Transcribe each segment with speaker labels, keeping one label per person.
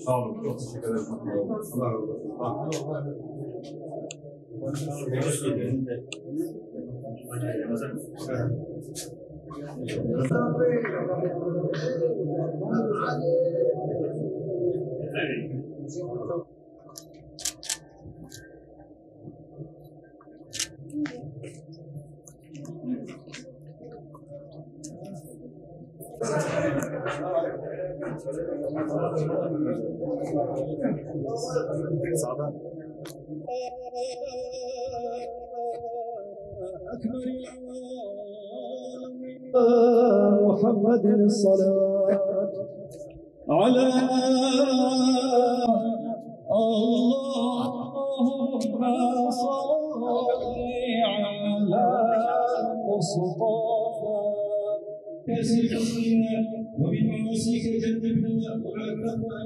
Speaker 1: Sağ olun, çok teşekkür ederim. Allah razı olsun. Sağdan.
Speaker 2: محمد الصلوات على اللهم صل على مصطفى كسرنا وبمعاصيك جنبنا وعافنا.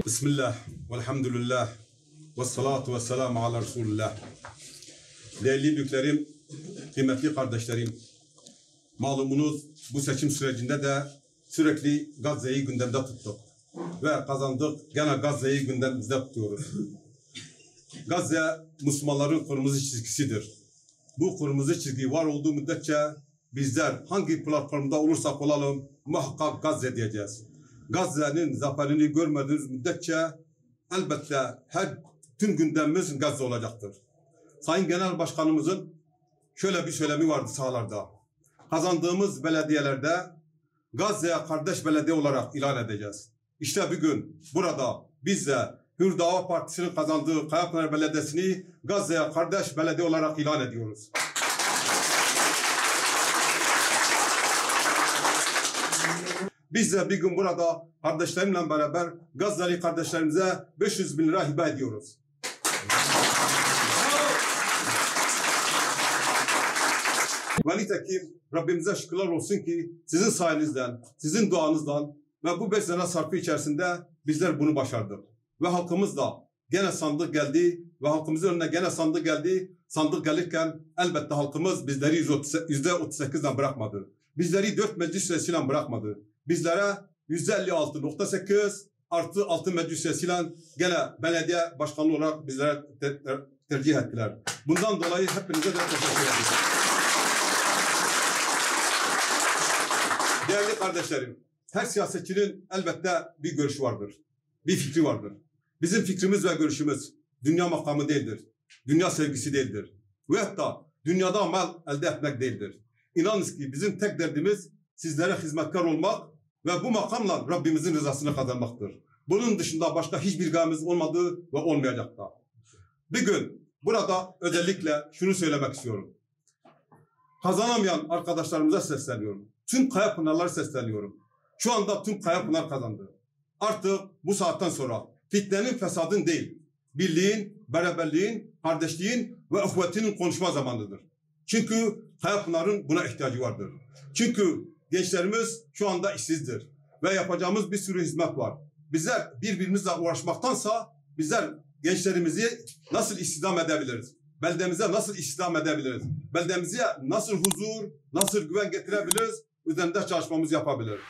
Speaker 1: بسم الله والحمد لله والصلاة والسلام على رسول الله. Değerli büyüklerim, kıymetli kardeşlerim, malumunuz bu seçim sürecinde de sürekli Gazze'yi gündemde tuttuk ve kazandık. Gene Gazze'yi gündemimizde tutuyoruz. Gazze Müslümanların kırmızı çizgisidir. Bu kırmızı çizgi var olduğu müddetçe bizler hangi platformda olursak olalım muhakkak Gazze diyeceğiz. Gazze'nin zaferini görmediğimiz müddetçe elbette tüm gündemimiz Gazze olacaktır. Sayın Genel Başkanımızın şöyle bir söylemi vardı sahalarda. Kazandığımız belediyelerde Gazze'ye kardeş belediye olarak ilan edeceğiz. İşte bir gün burada biz de Hür Dava Partisi'nin kazandığı Kayapınar Belediyesi'ni Gazze'ye kardeş belediye olarak ilan ediyoruz. Biz de bir gün burada kardeşlerimle beraber Gazze'li kardeşlerimize 500 bin lira hibe ediyoruz. Ve nitekim Rabbimize şükürler olsun ki sizin sayenizden, sizin duanızdan ve bu 5 sene sarfı içerisinde bizler bunu başardık. Ve halkımız da gene sandık geldi ve halkımızın önüne gene sandık geldi. Sandık gelirken elbette halkımız bizleri %38'den bırakmadı. Bizleri 4 meclis üyesiyle bırakmadı. Bizlere %56.8 artı 6 meclis üyesiyle gene belediye başkanlığı olarak bizlere tercih ettiler. Bundan dolayı hepinize de teşekkür ederim. Değerli kardeşlerim, her siyasetçinin elbette bir görüşü vardır, bir fikri vardır. Bizim fikrimiz ve görüşümüz dünya makamı değildir, dünya sevgisi değildir. Ve hatta dünyada mal elde etmek değildir. İnanınız ki bizim tek derdimiz sizlere hizmetkar olmak ve bu makamla Rabbimizin rızasını kazanmaktır. Bunun dışında başka hiçbir gayemiz olmadığı ve olmayacak da. Bir gün burada özellikle şunu söylemek istiyorum. Kazanamayan arkadaşlarımıza sesleniyorum. Tüm Kayapınarlara sesleniyorum. Şu anda tüm Kayapınar kazandı. Artık bu saatten sonra fitnenin, fesadın değil, birliğin, beraberliğin, kardeşliğin ve uhvetinin konuşma zamanıdır. Çünkü Kayapınar'ın buna ihtiyacı vardır. Çünkü gençlerimiz şu anda işsizdir ve yapacağımız bir sürü hizmet var. Bizler birbirimizle uğraşmaktansa bizler gençlerimizi nasıl istihdam edebiliriz? Beldemize nasıl istihdam edebiliriz? Beldemize nasıl huzur, nasıl güven getirebiliriz? Üzerinde çalışmamızı yapabiliriz.